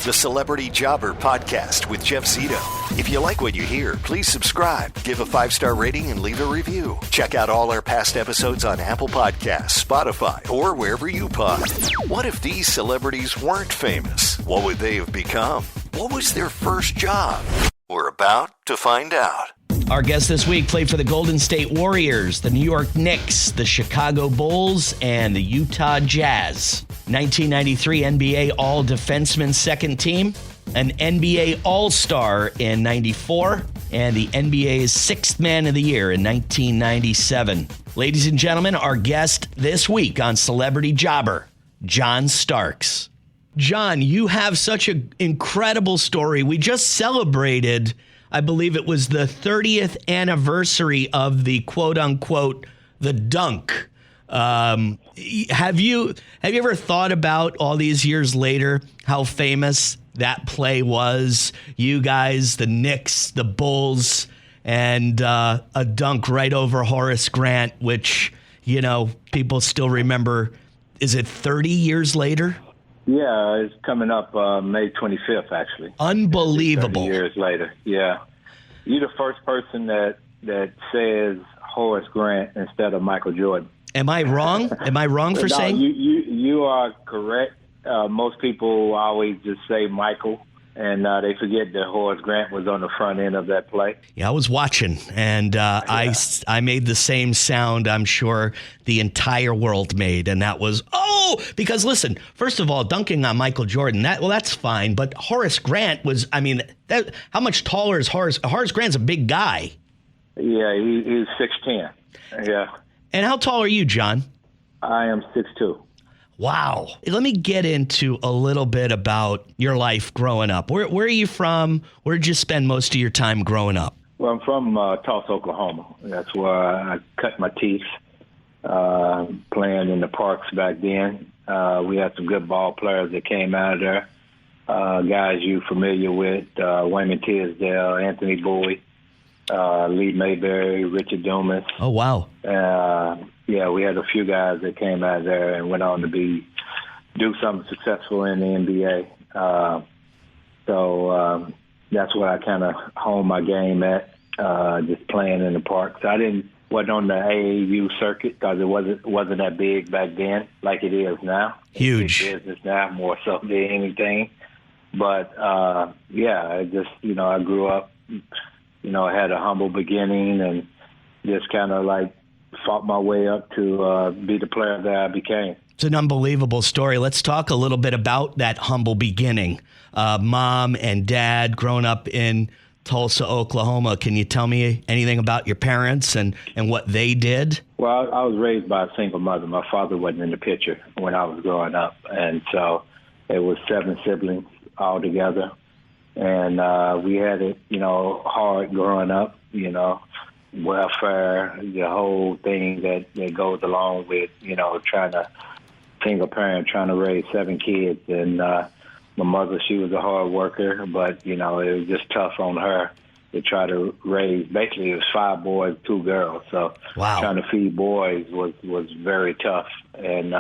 the Celebrity Jobber Podcast with Jeff Zito. If you like what you hear, please subscribe, give a 5-star rating, and leave a review. Check out all our past episodes on Apple Podcasts, Spotify, or wherever you pod. What if these celebrities weren't famous? What would they have become? What was their first job? We're about to find out. Our guest this week played for the Golden State Warriors, the New York Knicks, the Chicago Bulls, and the Utah Jazz. 1993 NBA All-Defenseman second team, an NBA All-Star in 94, and the NBA's sixth man of the year in 1997. Ladies and gentlemen, our guest this week on Celebrity Jobber, John Starks. John, you have such an incredible story. We just celebrated, I believe it was the 30th anniversary of the quote-unquote, the dunk. Have you ever thought about all these years later how famous that play was? You guys, the Knicks, the Bulls, and a dunk right over Horace Grant, which, you know, people still remember. Is it 30 years later? Yeah, it's coming up May 25th, actually. Unbelievable. 30 years later, yeah. You're the first person that says Horace Grant instead of Michael Jordan. Am I wrong? Am I wrong for saying? You are correct. Most people always just say Michael, and they forget that Horace Grant was on the front end of that play. Yeah, I was watching, and I made the same sound I'm sure the entire world made, and that was, because listen, first of all, dunking on Michael Jordan, that's fine, but Horace Grant was, how much taller is Horace? Horace Grant's a big guy. Yeah, he's 6'10". Yeah. And how tall are you, John? I am 6'2". Wow. Let me get into a little bit about your life growing up. Where are you from? Where did you spend most of your time growing up? Well, I'm from Tulsa, Oklahoma. That's where I cut my teeth playing in the parks back then. We had some good ball players that came out of there. Guys you familiar with, Wayman Tisdale, Anthony Bowie, Lee Mayberry, Richard Dumas. Oh, wow. Yeah, we had a few guys that came out of there and went on to do something successful in the NBA. So that's where I kind of honed my game at, just playing in the parks. Wasn't on the AAU circuit because it wasn't that big back then like it is now. Huge. It's big business now, more so than anything. But, I just, I grew up, I had a humble beginning and just kind of like fought my way up to be the player that I became. It's an unbelievable story. Let's talk a little bit about that humble beginning. Mom and dad growing up in Tulsa, Oklahoma. Can you tell me anything about your parents and what they did? Well, I was raised by a single mother. My father wasn't in the picture when I was growing up. And so it was 7 siblings all together. And we had it, hard growing up, welfare, the whole thing that goes along with, single parent, trying to raise 7 kids. And my mother, she was a hard worker, but, it was just tough on her to try to raise. Basically, it was 5 boys, 2 girls. So wow. Trying to feed boys was very tough. And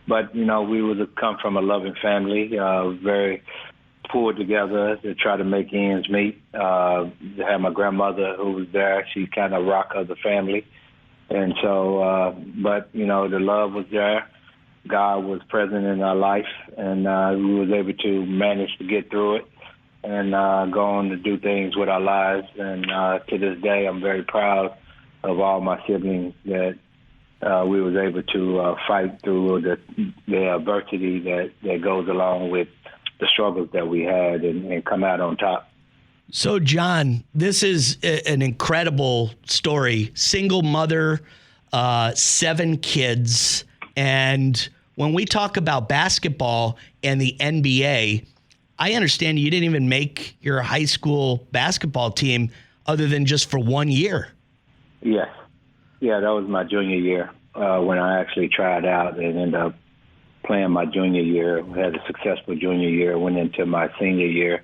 but, we would come from a loving family, very pulled together to try to make ends meet. I had my grandmother who was there. She kind of rock of the family. And so, but, the love was there. God was present in our life, and we was able to manage to get through it and go on to do things with our lives. And to this day, I'm very proud of all my siblings that we was able to fight through the adversity that goes along with the struggles that we had and come out on top. So, John, this is an incredible story. Single mother, 7 kids. And when we talk about basketball and the NBA, I understand you didn't even make your high school basketball team other than just for 1 year. Yes. Yeah, that was my junior year when I actually tried out and ended up playing my junior year. Had a successful junior year, went into my senior year.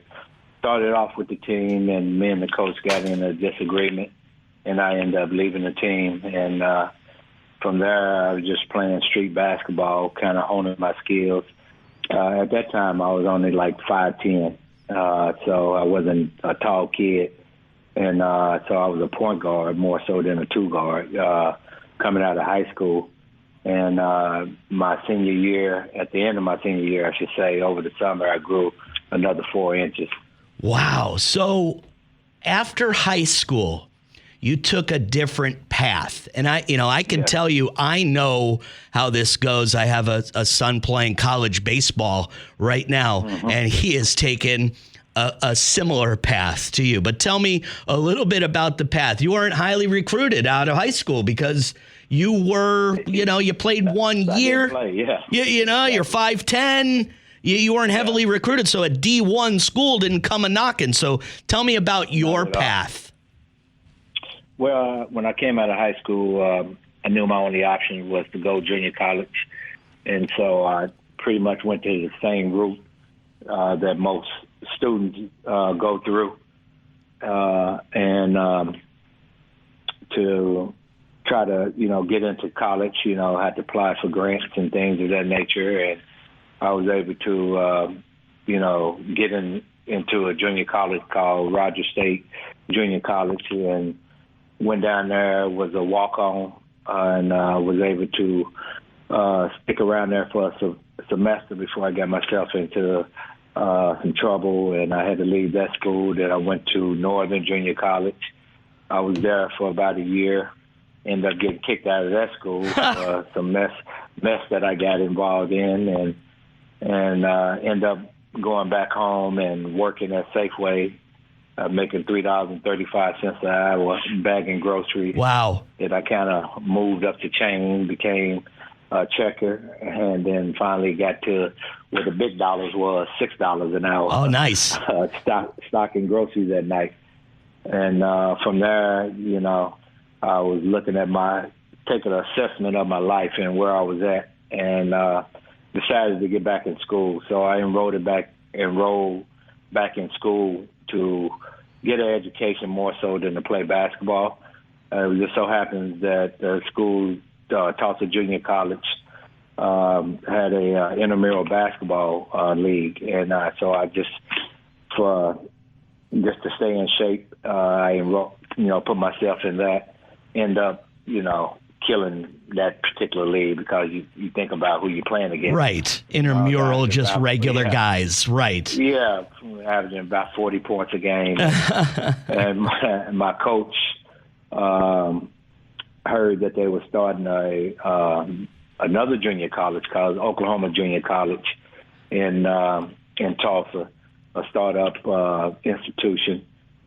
Started off with the team, and me and the coach got in a disagreement, and I ended up leaving the team. And from there, I was just playing street basketball, kind of honing my skills. At that time, I was only like 5'10", so I wasn't a tall kid. And so I was a point guard more so than a two guard coming out of high school. And my senior year, at the end of my senior year, I should say, over the summer, I grew another 4 inches. Wow. So after high school, you took a different path. And I can tell you, I know how this goes. I have a son playing college baseball right now, and he has taken a similar path to you. But tell me a little bit about the path. You weren't highly recruited out of high school because you were, you played 1 year. You're 5'10". You weren't heavily recruited, so a D1 school didn't come a-knocking. So tell me about your path. Well, when I came out of high school, I knew my only option was to go junior college. And so I pretty much went to the same route that most students go through. And to try to, get into college, I had to apply for grants and things of that nature. And I was able to, get into a junior college called Rogers State Junior College, and went down there, was a walk-on, and was able to stick around there for a semester before I got myself into some trouble, and I had to leave that school. Then I went to Northern Junior College. I was there for about a year, ended up getting kicked out of that school for some mess that I got involved in, and ended up going back home and working at Safeway, making $3.35 an hour, bagging groceries. Wow. That I kind of moved up the chain, became a checker, and then finally got to where the big dollars was, $6 an hour. Oh, nice. Stocking groceries at night. And from there, I was looking at taking an assessment of my life and where I was at, and decided to get back in school. So I enrolled back in school to get an education more so than to play basketball. It just so happens that the school, Tulsa Junior College, had a intramural basketball league, and so I just to stay in shape, I enrolled, put myself in that. End up, killing that particular league because you think about who you're playing against. Right. Intramural, just regular guys. Right. Yeah, averaging about 40 points a game. And my coach heard that they were starting another junior college called Oklahoma Junior College in Tulsa, a startup institution,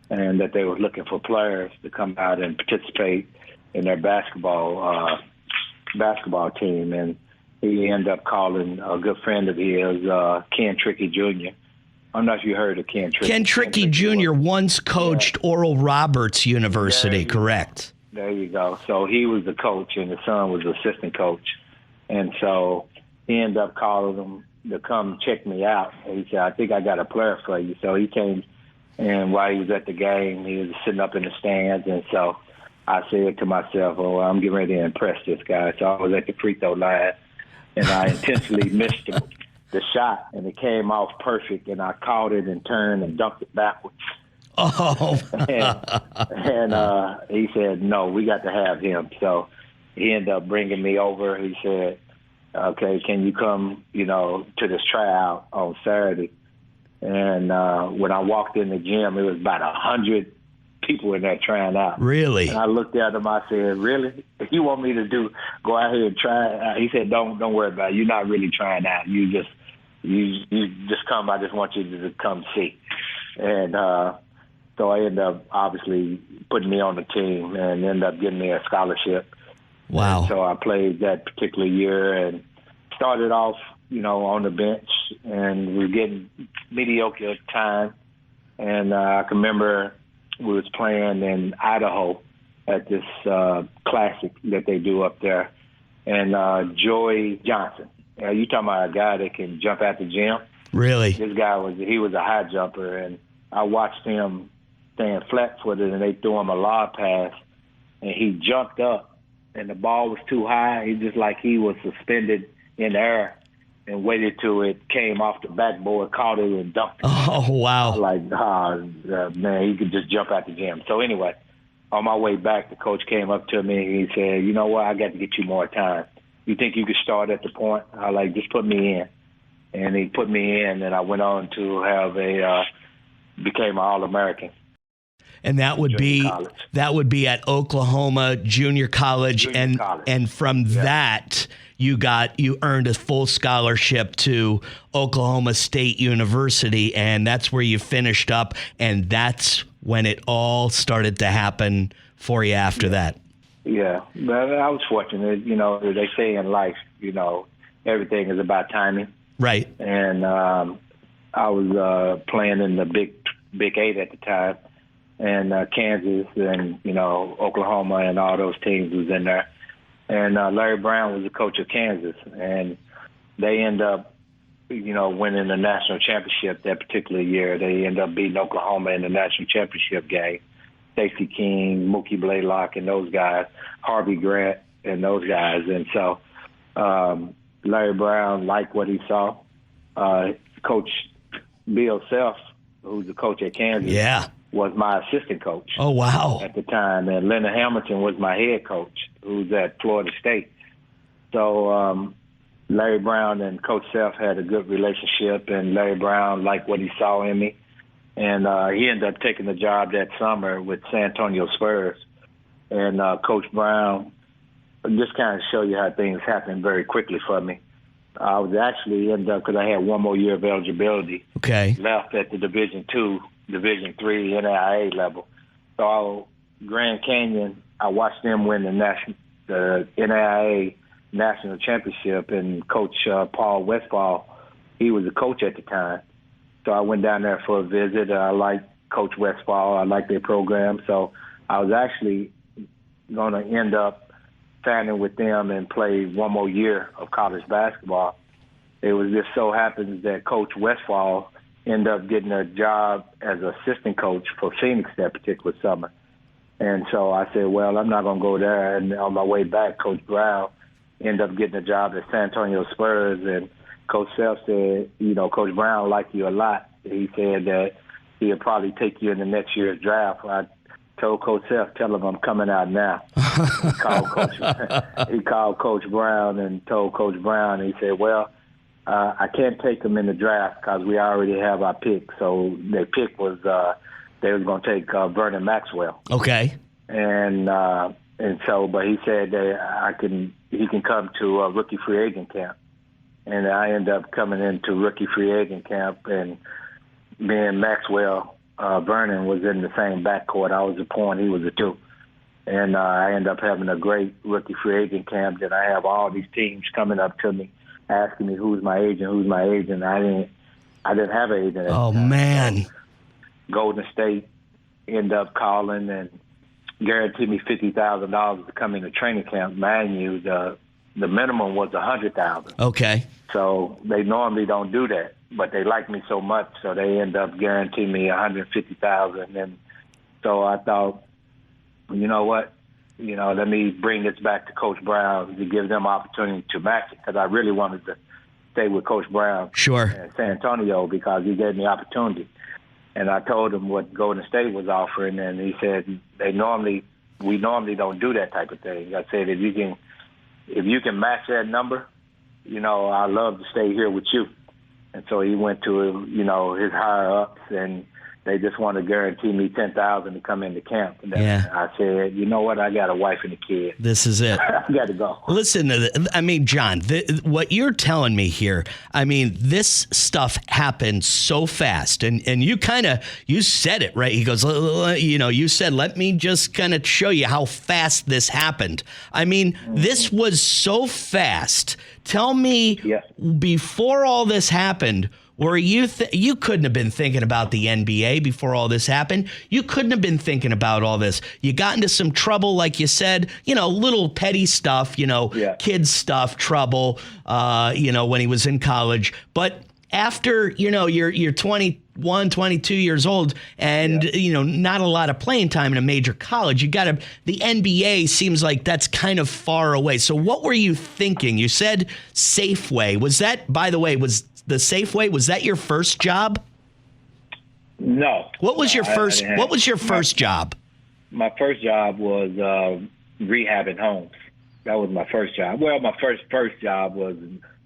and that they were looking for players to come out and participate in their basketball team. And he ended up calling a good friend of his, Ken Trickey Jr. I'm not sure you heard of Ken Trickey. Ken Trickey Jr. once coached Oral Roberts University, correct? There you go. So he was the coach, and the son was the assistant coach. And so he ended up calling him to come check me out. And he said, I think I got a player for you. So he came, and while he was at the game, he was sitting up in the stands. And so I said to myself, I'm getting ready to impress this guy. So I was at the free throw line, and I intentionally missed the shot, and it came off perfect, and I caught it and turned and dunked it backwards. Oh. and he said, no, we got to have him. So he ended up bringing me over. He said, okay, can you come, to this tryout on Saturday? And when I walked in the gym, it was about 100 people in there trying out. Really? And I looked at him, I said, really? If you want me to go out here and try? He said, don't worry about it. You're not really trying out. You just come. I just want you to come see. And so I ended up obviously putting me on the team and ended up getting me a scholarship. Wow. And so I played that particular year and started off, on the bench and was getting mediocre time. And I can remember we was playing in Idaho at this classic that they do up there. And Joey Johnson, you talking about a guy that can jump out the gym? Really? This guy was a high jumper, and I watched him stand flat-footed, and they threw him a lob pass, and he jumped up, and the ball was too high. He just like he was suspended in the air, and waited till it came off the backboard, caught it, and dunked it. Oh, wow. Man, he could just jump out the gym. So anyway, on my way back, the coach came up to me and he said, you know what, I got to get you more time. You think you could start at the point? I like, just put me in. And he put me in, and I went on to have became an All-American. And that would be at Oklahoma Junior College, and from that you earned a full scholarship to Oklahoma State University, and that's where you finished up, and that's when it all started to happen for you after that. Yeah, but I was fortunate. You know, they say in life, you know, everything is about timing. Right. And I was playing in the Big 8 at the time. And Kansas and, you know, Oklahoma and all those teams was in there. And Larry Brown was the coach of Kansas. And they end up, you know, winning the national championship that particular year. They end up beating Oklahoma in the national championship game. Stacey King, Mookie Blaylock, and those guys, Harvey Grant and those guys. And so Larry Brown liked what he saw. Coach Bill Self, who's the coach at Kansas, was my assistant coach. Oh, wow. At the time. And Leonard Hamilton was my head coach, who's at Florida State. So Larry Brown and Coach Self had a good relationship, and Larry Brown liked what he saw in me. And he ended up taking the job that summer with San Antonio Spurs. And Coach Brown, just kind of show you how things happen very quickly for me. I was actually ended up, because I had one more year of eligibility, left at the Division II, Division III NAIA level. So Grand Canyon, I watched them win the NAIA national championship, and Coach Paul Westphal, he was the coach at the time. So I went down there for a visit. I liked Coach Westphal. I liked their program. So I was actually going to end up signing with them and play one more year of college basketball. It was just so happens that Coach Westphal ended up getting a job as assistant coach for Phoenix that particular summer. And so I said, well, I'm not going to go there. And on my way back, Coach Brown ended up getting a job at San Antonio Spurs. And Coach Self said, you know, Coach Brown liked you a lot. He said that he'll probably take you in the next year's draft. I told Coach Self, tell him I'm coming out now. He called Coach Brown and told Coach Brown, and he said, well, I can't take him in the draft because we already have our pick. So their pick was they was going to take Vernon Maxwell. Okay. And so, but he said that he can come to a rookie free agent camp. And I ended up coming into rookie free agent camp, and me and Maxwell, Vernon was in the same backcourt. I was a point, he was a two. And I ended up having a great rookie free agent camp. That I have all these teams coming up to me, asking me who's my agent. I didn't have an agent. Oh, man. So Golden State ended up calling and guaranteed me $50,000 to come into training camp. Mind you, the minimum was $100,000. Okay. So they normally don't do that, but they like me so much, so they end up guaranteeing me $150,000. And so I thought, you know what? You know, let me bring this back to Coach Brown to give them opportunity to match it, because I really wanted to stay with Coach Brown in San Antonio because he gave me opportunity. And I told him what Golden State was offering, and he said we normally don't do that type of thing. I said if you can match that number, you know, I'd love to stay here with you. And so he went to, you know, his higher ups, and they just want to guarantee me $10,000 to come into camp. And I said, you know what? I got a wife and a kid. This is it. I got to go. Listen to I mean, John, what you're telling me here, I mean, this stuff happened so fast. And you said it, right? He goes, you know, you said, let me just kind of show you how fast this happened. I mean, this was so fast. Tell me, before all this happened, were you couldn't have been thinking about the NBA before all this happened. You couldn't have been thinking about all this. You got into some trouble, like you said, you know, little petty stuff, you know, kids stuff, trouble, you know, when he was in college. But after, you're 21, 22 years old and, not a lot of playing time in a major college, the NBA seems like that's kind of far away. So what were you thinking? You said Safeway. Was that, by the way, was the Safeway, was that your first job? No. What was your first job? My first job was rehabbing homes. That was my first job. Well, my first job was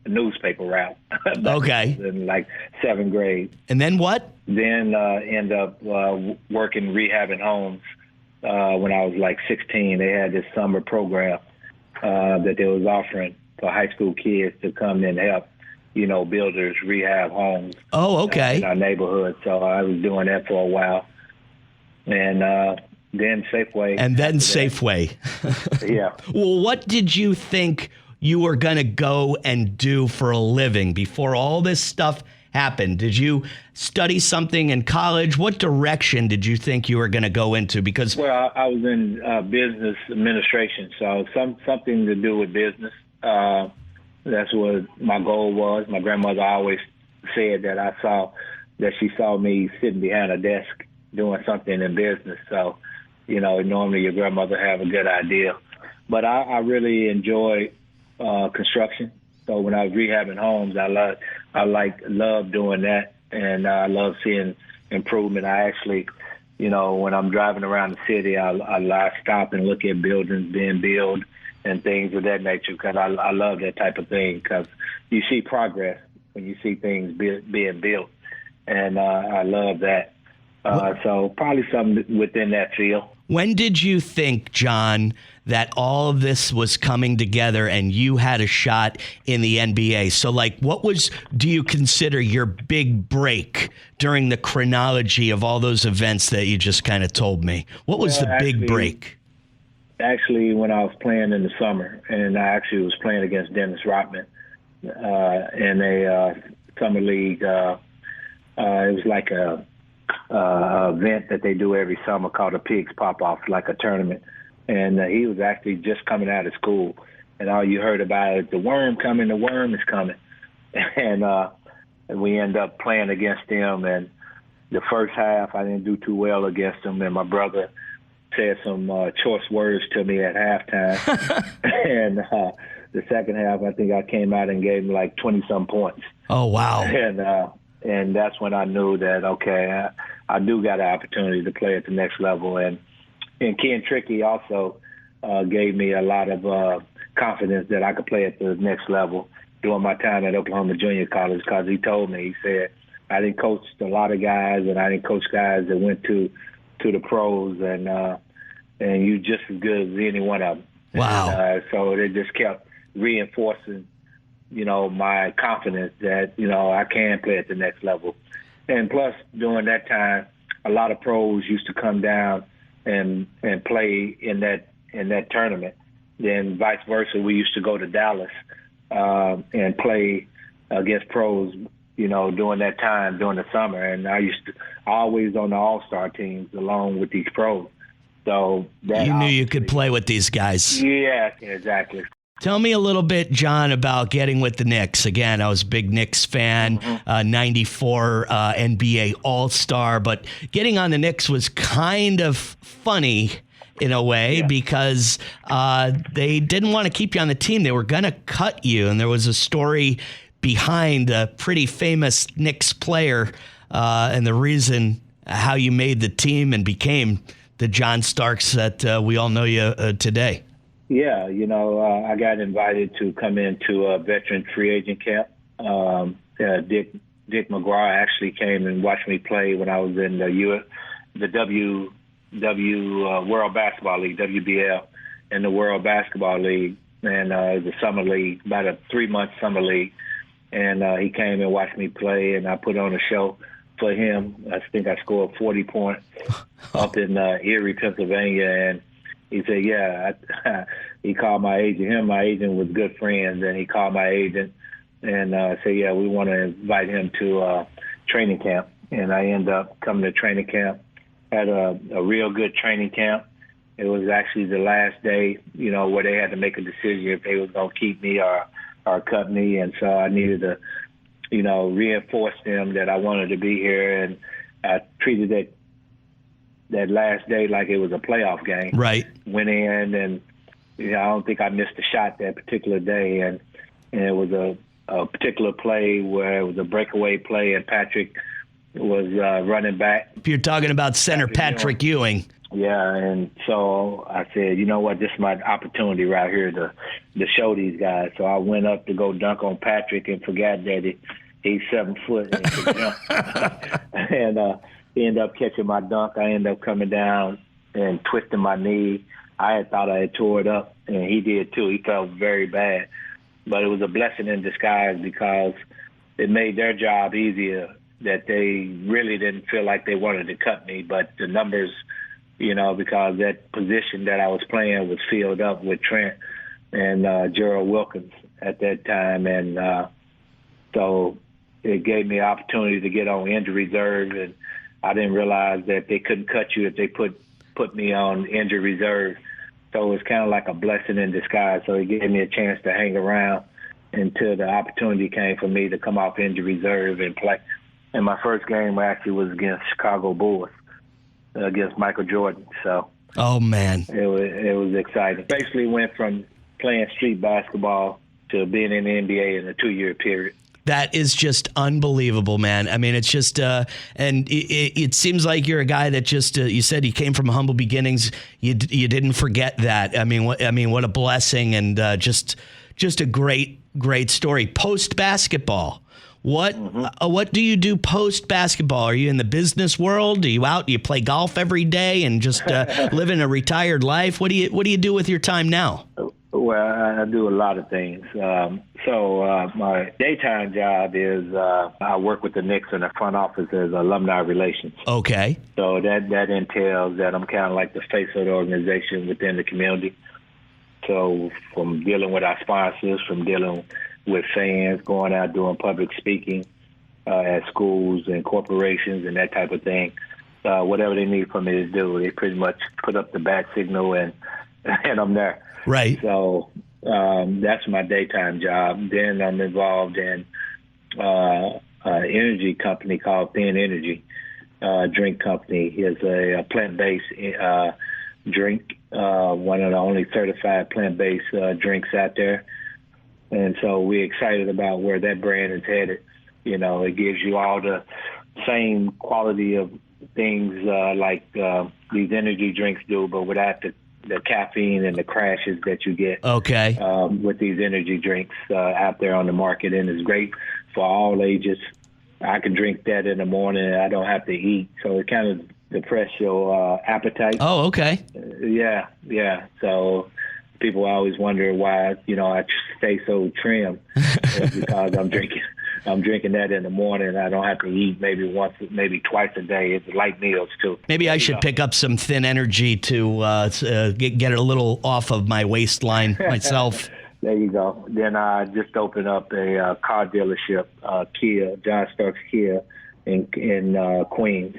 a newspaper route. Okay. In like 7th grade. And then what? Then end up working rehabbing homes when I was like 16. They had this summer program that they was offering for high school kids to come and help, builders rehab homes. Oh, okay. In our neighborhood. So I was doing that for a while. And then Safeway. And then Safeway. Yeah. Well, what did you think you were going to go and do for a living before all this stuff happened? Did you study something in college? What direction did you think you were going to go into? Because I was in business administration, so something to do with business. That's what my goal was. My grandmother always said that she saw me sitting behind a desk doing something in business. So, normally your grandmother have a good idea. But I really enjoyed construction. So when I was rehabbing homes, I love doing that, and I love seeing improvement. I actually, when I'm driving around the city, I stop and look at buildings being built and things of that nature, because I love that type of thing, because you see progress when you see things being built, and I love that. So probably something within that field. When did you think, John, that all of this was coming together and you had a shot in the NBA? So, do you consider your big break during the chronology of all those events that you just kind of told me? What was the big break? Actually, when I was playing in the summer, and I actually was playing against Dennis Rodman in a summer league. It was like a event that they do every summer called a Pigs Pop-Off, like a tournament. And he was actually just coming out of school, and all you heard about is the worm is coming. And we end up playing against them, and the first half I didn't do too well against them, and my brother said some choice words to me at halftime. And the second half, I think I came out and gave him like 20-some points. Oh, wow. And that's when I knew that, okay, I do got an opportunity to play at the next level. And Ken Trickey also gave me a lot of confidence that I could play at the next level during my time at Oklahoma Junior College, because he told me, he said, I didn't coach a lot of guys, and I didn't coach guys that went to the pros, and you just as good as any one of them. Wow. And, so they just kept reinforcing, my confidence that, I can play at the next level. And plus, during that time, a lot of pros used to come down and play in that tournament. Then vice versa, we used to go to Dallas and play against pros, during that time, during the summer. And I used to always on the all-star teams along with these pros. So that you knew you could play with these guys. Yeah, exactly. Tell me a little bit, John, about getting with the Knicks. Again, I was a big Knicks fan, 94 NBA All-Star, but getting on the Knicks was kind of funny in a way because they didn't want to keep you on the team. They were going to cut you, and there was a story behind a pretty famous Knicks player and the reason how you made the team and became the John Starks that we all know you today. Yeah, I got invited to come into a veteran free agent camp. Dick McGraw actually came and watched me play when I was in the World Basketball League, WBL, and the World Basketball League, and the summer league, about a 3-month summer league. And he came and watched me play, and I put on a show for him. I think I scored 40 points up in Erie, Pennsylvania, and he said, he called my agent. Him and my agent was good friends, and he called my agent and said, we want to invite him to training camp. And I ended up coming to training camp, had a real good training camp. It was actually the last day, where they had to make a decision if they was going to keep me or cut me. And so I needed reinforced them that I wanted to be here, and I treated that last day like it was a playoff game. Right. Went in, and I don't think I missed a shot that particular day, and it was a particular play where it was a breakaway play, and Patrick was running back. If you're talking about center Patrick Ewing. Yeah, and so I said, you know what, this is my opportunity right here to show these guys. So I went up to go dunk on Patrick and forgot that he's 7 foot and he could jump. And he ended up catching my dunk. I ended up coming down and twisting my knee. I had thought I had tore it up, and he did too. He felt very bad. But it was a blessing in disguise because it made their job easier, that they really didn't feel like they wanted to cut me. But the numbers, because that position that I was playing was filled up with Trent and Gerald Wilkins at that time. And so it gave me an opportunity to get on injury reserve, and I didn't realize that they couldn't cut you if they put me on injury reserve. So it was kind of like a blessing in disguise. So it gave me a chance to hang around until the opportunity came for me to come off injury reserve and play. And my first game actually was against Chicago Bulls, against Michael Jordan. So, oh man, it was exciting. Basically went from playing street basketball to being in the NBA in a 2-year period. That is just unbelievable, man. I mean, it's just, and it seems like you're a guy that just, you said you came from humble beginnings. You didn't forget that. I mean, what a blessing, and just a great story. Post basketball, what do you do post basketball? Are you in the business world? Are you out? Do you play golf every day and just living a retired life? What do you do with your time now? Well, I do a lot of things. So my daytime job is I work with the Knicks in the front office as alumni relations. Okay. So that entails that I'm kind of like the face of the organization within the community. So from dealing with our sponsors, from dealing with fans, going out doing public speaking at schools and corporations and that type of thing, whatever they need for me to do, they pretty much put up the bat signal and I'm there. Right. So that's my daytime job. Then I'm involved in an energy company called Thin Energy drink company. It's a plant-based drink, one of the only certified plant-based drinks out there. And so we're excited about where that brand is headed. It gives you all the same quality of things like these energy drinks do, but without the caffeine and the crashes that you get with these energy drinks out there on the market. And it's great for all ages. I can drink that in the morning and I don't have to eat. So it kind of depresses your appetite. Oh, okay. Yeah. So people always wonder why, I stay so trim. It's because I'm drinking that in the morning. I don't have to eat maybe twice a day. It's light meals too. Maybe I should pick up some Thin Energy to get it a little off of my waistline myself. There you go. Then I just opened up a car dealership, Kia, John Starks Kia in Queens.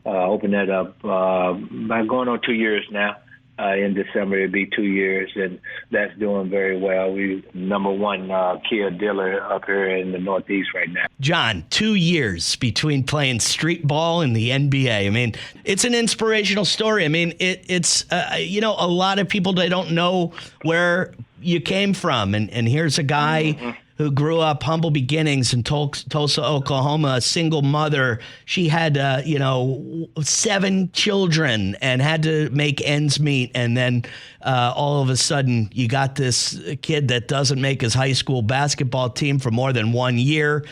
Opened that up about going on 2 years now. In December, it'll be 2 years, and that's doing very well. We're number one Kia dealer up here in the Northeast right now. John, 2 years between playing street ball and the NBA. I mean, it's an inspirational story. I mean, it's a lot of people, they don't know where you came from, and here's a guy who grew up humble beginnings in Tulsa, Oklahoma, a single mother. She had, 7 children and had to make ends meet. And then all of a sudden, you got this kid that doesn't make his high school basketball team for more than 1 year.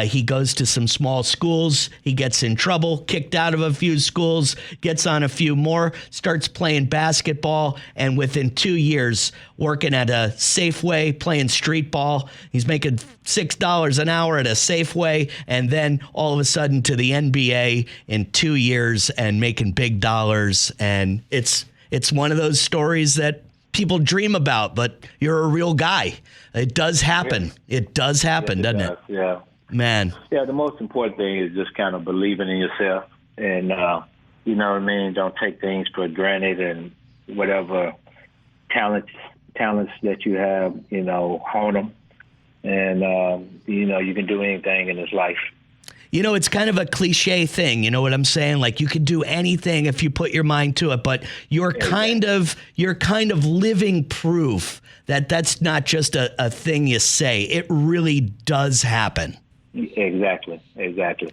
He goes to some small schools. He gets in trouble, kicked out of a few schools, gets on a few more, starts playing basketball, and within 2 years, working at a Safeway, playing street ball. He's making $6 an hour at a Safeway, and then all of a sudden to the NBA in 2 years and making big dollars. And it's one of those stories that people dream about, but you're a real guy. It does happen. It does happen, doesn't it? Yeah. Man. Yeah, the most important thing is just kind of believing in yourself and, you know what I mean, don't take things for granted, and whatever talents that you have, hone them and you can do anything in this life. You know, it's kind of a cliche thing. You know what I'm saying? Like, you could do anything if you put your mind to it, but you're kind of living proof that that's not just a thing you say. It really does happen. Exactly.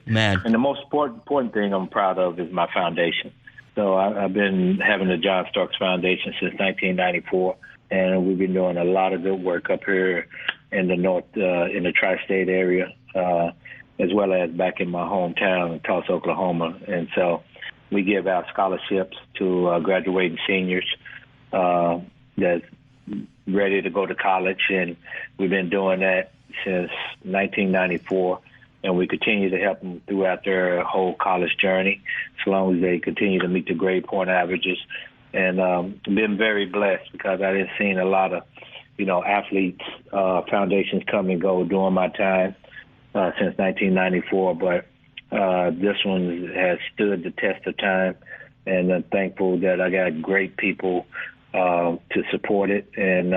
Man. And the most important thing I'm proud of is my foundation. So I've been having the John Starks Foundation since 1994, and we've been doing a lot of good work up here in the north, in the tri-state area, as well as back in my hometown in Tulsa, Oklahoma. And so we give out scholarships to graduating seniors that's ready to go to college, and we've been doing that since 1994, and we continue to help them throughout their whole college journey, as long as they continue to meet the grade point averages. And been very blessed because I didn't see a lot of, athletes, foundations come and go during my time since 1994, but this one has stood the test of time, and I'm thankful that I got great people to support it. And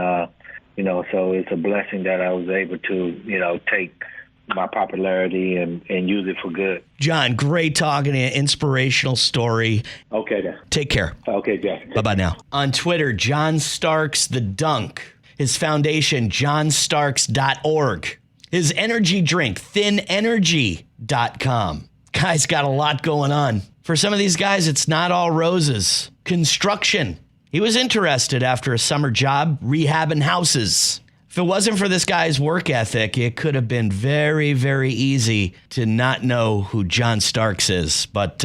so it's a blessing that I was able to, take my popularity and use it for good. John, great talking to you. Inspirational story. Okay, then. Take care. Okay, Jeff. Bye-bye now. On Twitter, John Starks the Dunk. His foundation, johnstarks.org. His energy drink, thinenergy.com. Guy's got a lot going on. For some of these guys, it's not all roses. Construction. He was interested after a summer job rehabbing houses. If it wasn't for this guy's work ethic, it could have been very, very easy to not know who John Starks is. But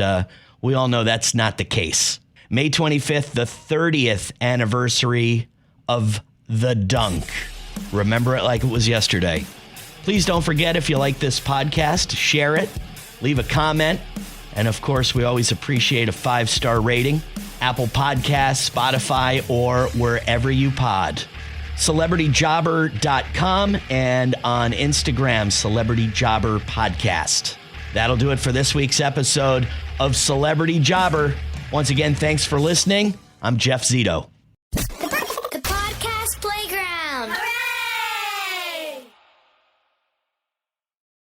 we all know that's not the case. May 25th, the 30th anniversary of the Dunk. Remember it like it was yesterday. Please don't forget, if you like this podcast, share it, leave a comment, and of course, we always appreciate a 5-star rating. Apple Podcasts, Spotify, or wherever you pod. CelebrityJobber.com and on Instagram, Celebrity Jobber Podcast. That'll do it for this week's episode of Celebrity Jobber. Once again, thanks for listening. I'm Jeff Zito. The Podcast Playground. All right.